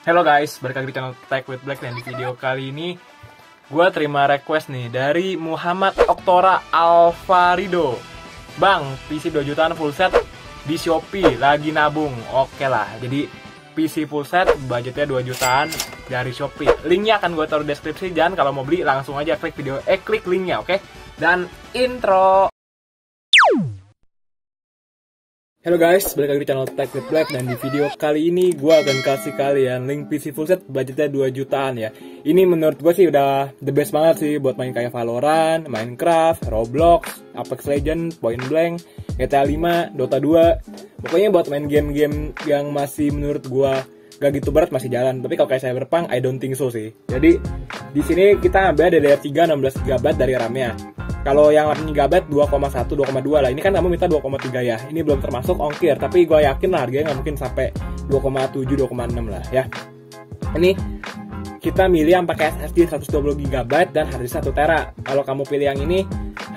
Hello guys, balik lagi di channel Tech with Black. Dan di video kali ini gue terima request nih dari Muhammad Oktora Alvarido. Bang, PC 2 jutaan full set di Shopee, lagi nabung. Oke lah, jadi PC full set budgetnya 2 jutaan dari Shopee. Linknya akan gue taruh di deskripsi, dan kalau mau beli langsung aja klik linknya, oke? Dan intro. Halo guys, balik lagi di channel Tech with Black. Dan di video kali ini gue akan kasih kalian link PC full set budgetnya 2 jutaan ya. Ini menurut gue sih udah the best banget sih buat main kayak Valorant, Minecraft, Roblox, Apex Legends, Point Blank, GTA 5, Dota 2. Pokoknya buat main game-game yang masih menurut gue gak gitu berat masih jalan. Tapi kalau kayak Cyberpunk, I don't think so sih. Jadi di sini kita ambil DDR3 16GB dari RAM-nya. Kalau yang 8GB 2,1, 2,2 lah. Ini kan kamu minta 2,3 ya. Ini belum termasuk ongkir, tapi gue yakin lah harganya nggak mungkin sampai 2,7, 2,6 lah ya. Ini kita milih yang pakai SSD 120GB dan harddisk 1TB. Kalau kamu pilih yang ini,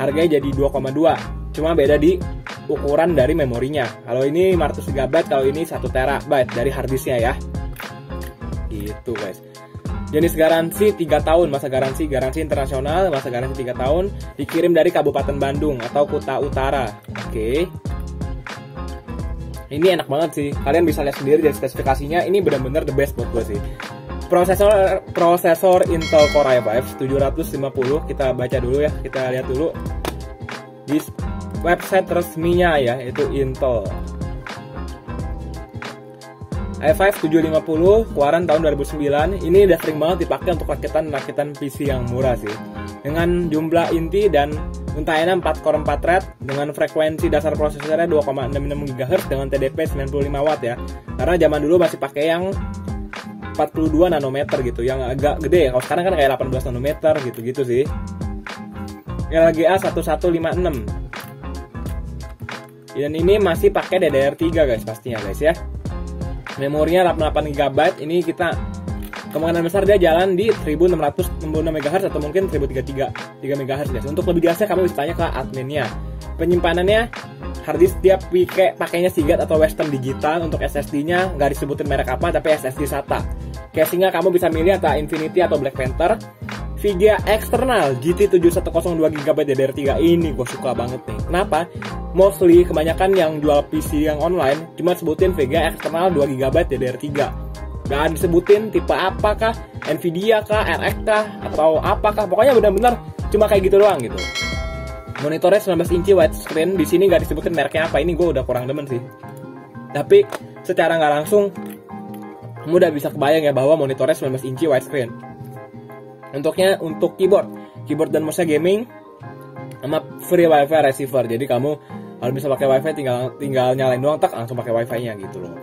harganya jadi 2,2. Cuma beda di ukuran dari memorinya. Kalau ini 500GB, kalau ini 1TB dari harddisknya ya. Gitu guys. Jenis garansi 3 tahun, masa garansi internasional, masa garansi 3 tahun, dikirim dari Kabupaten Bandung atau Kuta Utara. Oke. Ini enak banget sih. Kalian bisa lihat sendiri dari spesifikasinya, ini benar-benar the best buat gue sih. Prosesor Intel Core i5 750, kita baca dulu ya, kita lihat dulu di website resminya ya, itu Intel. i5 750 keluaran tahun 2009. Ini udah sering banget dipakai untuk rakitan PC yang murah sih. Dengan jumlah inti dan untaiannya 4 core 4 thread dengan frekuensi dasar prosesornya 2,66 GHz dengan TDP 95W ya. Karena zaman dulu masih pakai yang 42 nanometer gitu, yang agak gede ya. Kalau sekarang kan kayak 18 nanometer gitu-gitu sih. LGA 1156. Dan ini masih pakai DDR3 guys pastinya guys ya. Memorinya 88GB, ini kita kemungkinan besar dia jalan di 1666 MHz atau mungkin 1033 MHz guys. Untuk lebih jelasnya kamu bisa tanya ke adminnya. Penyimpanannya harddisk dia pakainya Seagate atau Western Digital. Untuk SSD-nya nggak disebutin merek apa, tapi SSD SATA. Casingnya kamu bisa milih antara Infinity atau Black Panther. VGA eksternal GT7102GB DDR3, ini gue suka banget nih. Kenapa? Mostly kebanyakan yang jual PC yang online cuma sebutin VGA eksternal 2GB DDR3. Gak disebutin tipe apakah, Nvidia kah, RX kah, atau apakah. Pokoknya benar-benar cuma kayak gitu doang gitu. Monitornya 19 inci widescreen, di sini gak disebutin mereknya apa. Ini gue udah kurang demen sih. Tapi secara nggak langsung kamu udah bisa kebayang ya bahwa monitornya 19 inci widescreen. Untuk keyboard dan mouse gaming sama free wifi receiver. Jadi kamu kalau bisa pakai wifi tinggal nyalain doang, langsung pakai wifi-nya gitu loh.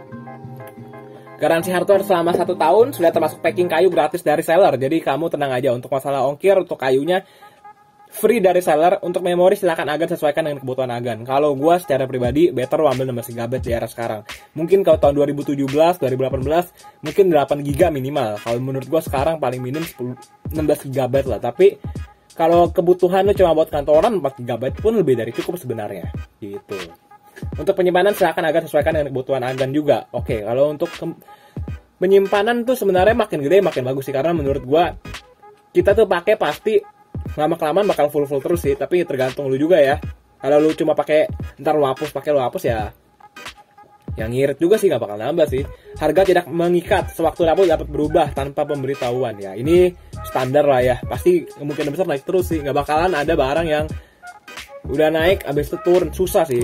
Garansi hardware selama 1 tahun, sudah termasuk packing kayu gratis dari seller. Jadi kamu tenang aja untuk masalah ongkir, untuk kayunya free dari seller. Untuk memori silakan Agan sesuaikan dengan kebutuhan Agan. Kalau gue secara pribadi better ambil 16GB di era sekarang. Mungkin kalau tahun 2017, 2018 mungkin 8GB minimal. Kalau menurut gue sekarang paling minim 16GB lah. Tapi kalau kebutuhan lo cuma buat kantoran, 4GB pun lebih dari cukup sebenarnya gitu. Untuk penyimpanan silakan Agan sesuaikan dengan kebutuhan Agan juga. Oke, kalau untuk penyimpanan tuh sebenarnya makin gede makin bagus sih. Karena menurut gue kita tuh pakai pasti lama-kelamaan bakal full terus sih, tapi tergantung lu juga ya. Kalau lu cuma pakai ntar lu hapus ya, yang ngirit juga sih, nggak bakal nambah sih. Harga tidak mengikat, sewaktu dapat berubah tanpa pemberitahuan ya. Ini standar lah ya, pasti kemungkinan besar naik terus sih. Nggak bakalan ada barang yang udah naik abis itu turun, susah sih.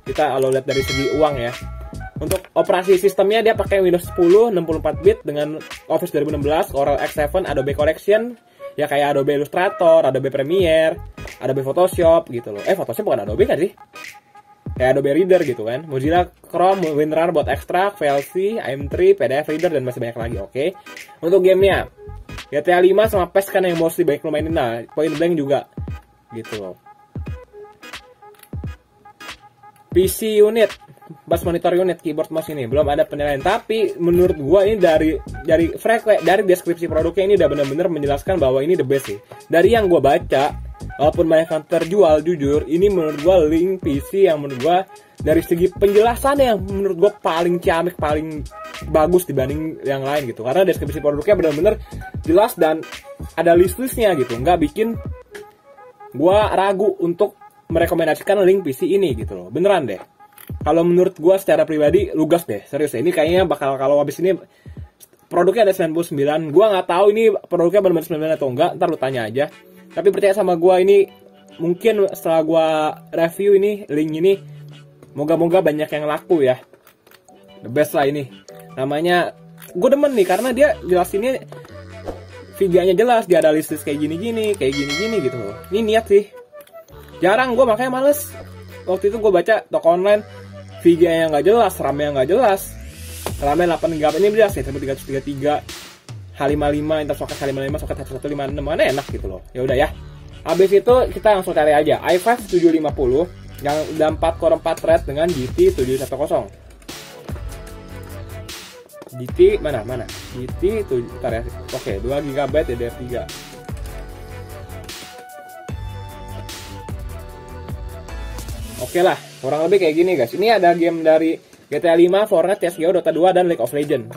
Kita kalau lihat dari segi uang ya. Untuk operasi sistemnya dia pakai Windows 10 64-bit dengan Office 2016, Corel X7, Adobe Collection. Ya kayak Adobe Illustrator, Adobe Premiere, Adobe Photoshop gitu loh. Photoshop bukan Adobe kan sih? Kayak Adobe Reader gitu kan. Mozilla Chrome, WinRAR buat ekstrak, VLC, AM3, PDF Reader, dan masih banyak lagi. Oke. Untuk gamenya, GTA 5 sama PES kan yang mostly baik lo mainin. Nah, Point Blank juga gitu loh. PC unit, bus monitor unit, keyboard mouse ini belum ada penilaian, tapi menurut gua ini dari deskripsi produknya ini udah benar-benar menjelaskan bahwa ini the best sih. Dari yang gua baca, walaupun banyak yang terjual, jujur ini menurut gue link PC yang menurut gue dari segi penjelasan yang menurut gue paling ciamik, paling bagus dibanding yang lain gitu. Karena deskripsi produknya benar-benar jelas dan ada list-listnya gitu, nggak bikin gue ragu untuk merekomendasikan link PC ini gitu loh. Beneran deh. Kalau menurut gue secara pribadi lugas deh, serius deh. Ini kayaknya bakal, kalau habis ini produknya ada 99, gue nggak tahu ini produknya benar-benar 99 atau enggak, ntar lu tanya aja. Tapi percaya sama gue, ini mungkin setelah gue review ini link ini, moga-moga banyak yang laku ya. The best lah ini. Namanya gue demen nih karena dia jelas ini VGA-nya jelas, dia ada list kayak gini-gini, kayak gini-gini gitu loh. Ini niat sih. Jarang gue, makanya males. Waktu itu gue baca toko online VGA yang nggak jelas, RAM-nya nggak jelas. RAM-nya 8GB, ini jelas ya, 1333 H55, Intel socket H55, socket H156, mana enak gitu loh. Ya udah ya. Habis itu kita langsung cari aja i5 750 yang udah 4 core 4 thread dengan GT 710. GT mana? GT 7, bentar ya. Oke, 2GB DDR3. Oke lah, kurang lebih kayak gini guys. Ini ada game dari GTA 5, Fortnite, CSGO, Dota 2, dan League of Legends.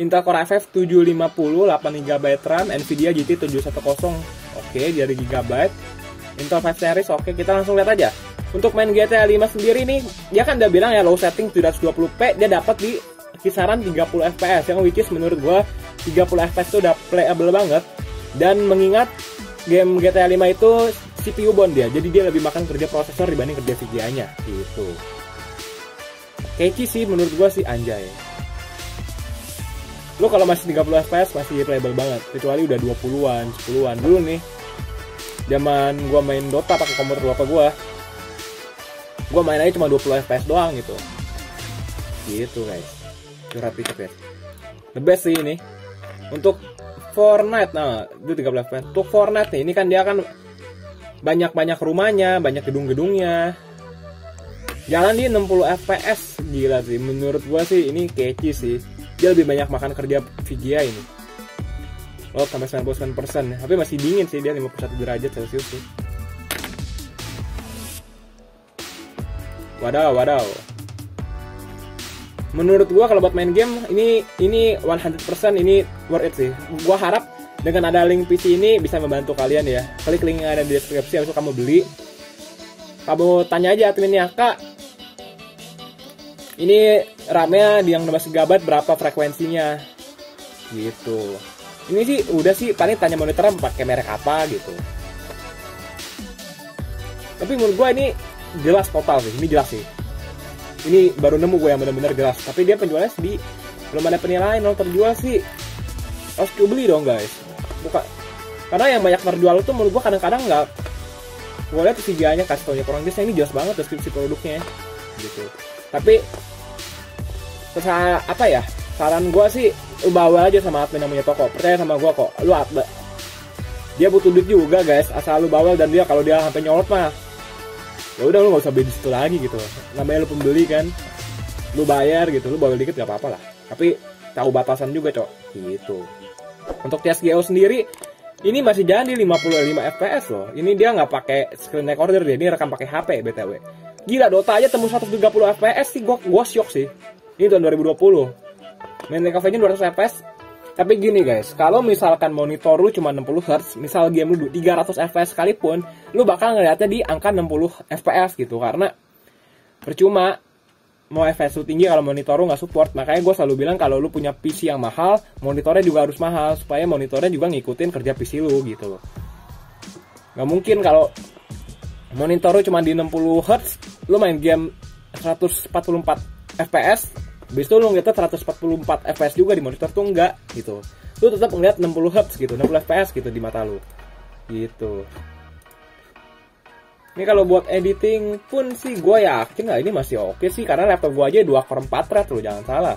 Intel Core i5 750, 8GB RAM, Nvidia GT 710. Oke, dari gigabyte. Intel 5 series, oke, kita langsung lihat aja. Untuk main GTA 5 sendiri nih, dia kan udah bilang ya low setting 720p, dia dapat di kisaran 30 fps, yang which is menurut gua 30 fps itu udah playable banget. Dan mengingat game GTA 5 itu CPU bond dia, jadi dia lebih makan kerja prosesor dibanding kerja VGA-nya gitu. Kece sih menurut gua sih, anjay. Lu kalau masih 30 fps masih playable banget, kecuali udah 20-an, 10-an dulu nih. Zaman gua main Dota pakai komputer bapak gua main aja cuma 20 fps doang gitu. Gitu guys. Curhat dikit ya. The best sih ini. Untuk Fortnite, nah itu 13 fps. Untuk Fortnite nih, ini kan dia kan banyak rumahnya, banyak gedung-gedungnya. Jalan di 60 fps, gila sih. Menurut gua sih ini kece sih. Dia lebih banyak makan kerja VGA ini. Oh, sampai 99%. Tapi masih dingin sih, dia 51 derajat Celcius sih. Wadaw. Menurut gua kalau buat main game ini 100% ini worth it sih. Gua harap dengan ada link PC ini bisa membantu kalian ya. Klik link yang ada di deskripsi, habis itu kamu beli. Kamu tanya aja adminnya, Kak, ini RAM-nya yang 16GB berapa frekuensinya? Gitu. Ini sih udah sih, paling tanya monitornya pakai merek apa gitu. Tapi menurut gua ini jelas total sih, ini jelas sih. Ini baru nemu gue yang benar-benar jelas. Tapi dia penjualnya sedih, belum ada penilaian. Kalau terjual sih harus beli dong guys. Bukan, karena yang banyak terjual itu menurut gue kadang-kadang nggak. Gue lihat VGA-nya kasih taunya kurang jelas. Ini jelas banget deskripsi produknya gitu. Tapi terus apa ya? Saran gue sih lu bawa aja sama admin namanya toko. Percaya sama gue kok. Lu dia butuh duit juga guys. Asal lu bawel, dan dia kalau dia sampai nyolot mah, ya udah lu nggak usah beli di situ lagi gitu. Namanya lu pembeli kan, lu bayar gitu, lu bawel dikit gak apa-apa lah. Tapi tahu batasan juga cok gitu. Untuk CSGO sendiri ini masih jalan di 55 fps loh. Ini dia nggak pakai screen recorder, dia ini rekam pakai HP btw. Gila, Dota aja tembus 130 fps sih, gua shock sih. Ini tahun 2020. Main League of Legends 200 fps. Tapi gini guys, kalau misalkan monitor lu cuma 60 Hz, misal game lu 300 fps sekalipun, lu bakal ngeliatnya di angka 60 fps gitu. Karena percuma mau fps lu tinggi kalau monitor lu nggak support. Makanya gue selalu bilang kalau lu punya PC yang mahal, monitornya juga harus mahal, supaya monitornya juga ngikutin kerja PC lu gitu loh. Nggak mungkin kalau monitor lu cuma di 60 Hz, lu main game 144 fps, habis itu lu ngeliatnya 144 fps juga di monitor tuh enggak gitu. Lu tetap ngeliat 60 Hz gitu, 60 fps gitu di mata lu gitu. Ini kalau buat editing pun sih gue yakin lah ini masih oke sih, karena laptop gue aja 2 core 4 thread loh, jangan salah.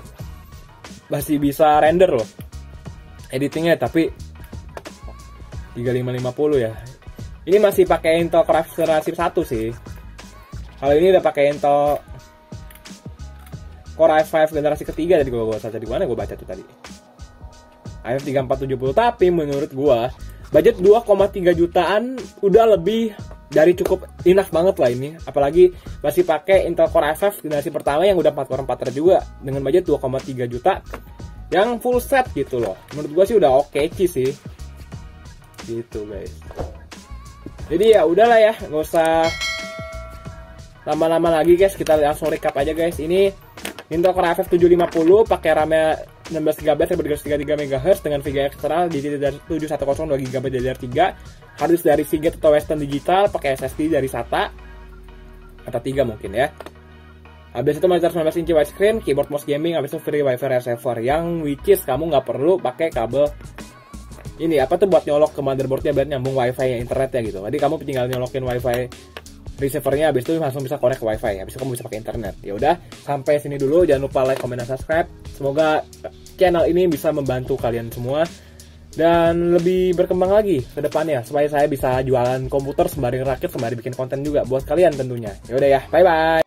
Masih bisa render loh editingnya, tapi 3550 ya. Ini masih pakai Intel Core generasi 1 sih. Kalau ini udah pakai Intel Core i5 generasi ketiga tadi gue baca di mana gue baca tuh tadi. AF3470. Tapi menurut gua budget 2,3 jutaan udah lebih dari cukup enough banget lah ini. Apalagi masih pakai Intel Core i5 generasi pertama yang udah 4 core 4 thread juga dengan budget 2,3 juta yang full set gitu loh. Menurut gua sih udah oke sih. Gitu guys. Jadi ya udahlah ya, nggak usah lama-lama lagi guys, kita langsung recap aja guys. Ini Intel Core i5 750 pakai RAM-nya 16GB 1333 MHz dengan VGA eksternal di 710 2GB DDR3, harddisk dari Seagate atau Western Digital, pakai SSD dari SATA atau 3 mungkin ya. Habis itu monitor 19 inch widescreen, keyboard mouse gaming, habis itu free wifi receiver yang which is kamu nggak perlu pakai kabel ini apa tuh buat nyolok ke motherboardnya buat nyambung wifi ya, internetnya gitu. Jadi kamu tinggal nyolokin wifi receivernya, habis itu langsung bisa connect ke wifi, habis itu kamu bisa pakai internet. Ya udah, sampai sini dulu, jangan lupa like, comment, dan subscribe. Semoga channel ini bisa membantu kalian semua dan lebih berkembang lagi ke depannya supaya saya bisa jualan komputer sembari rakit, sembari bikin konten juga buat kalian tentunya. Ya udah ya, bye bye.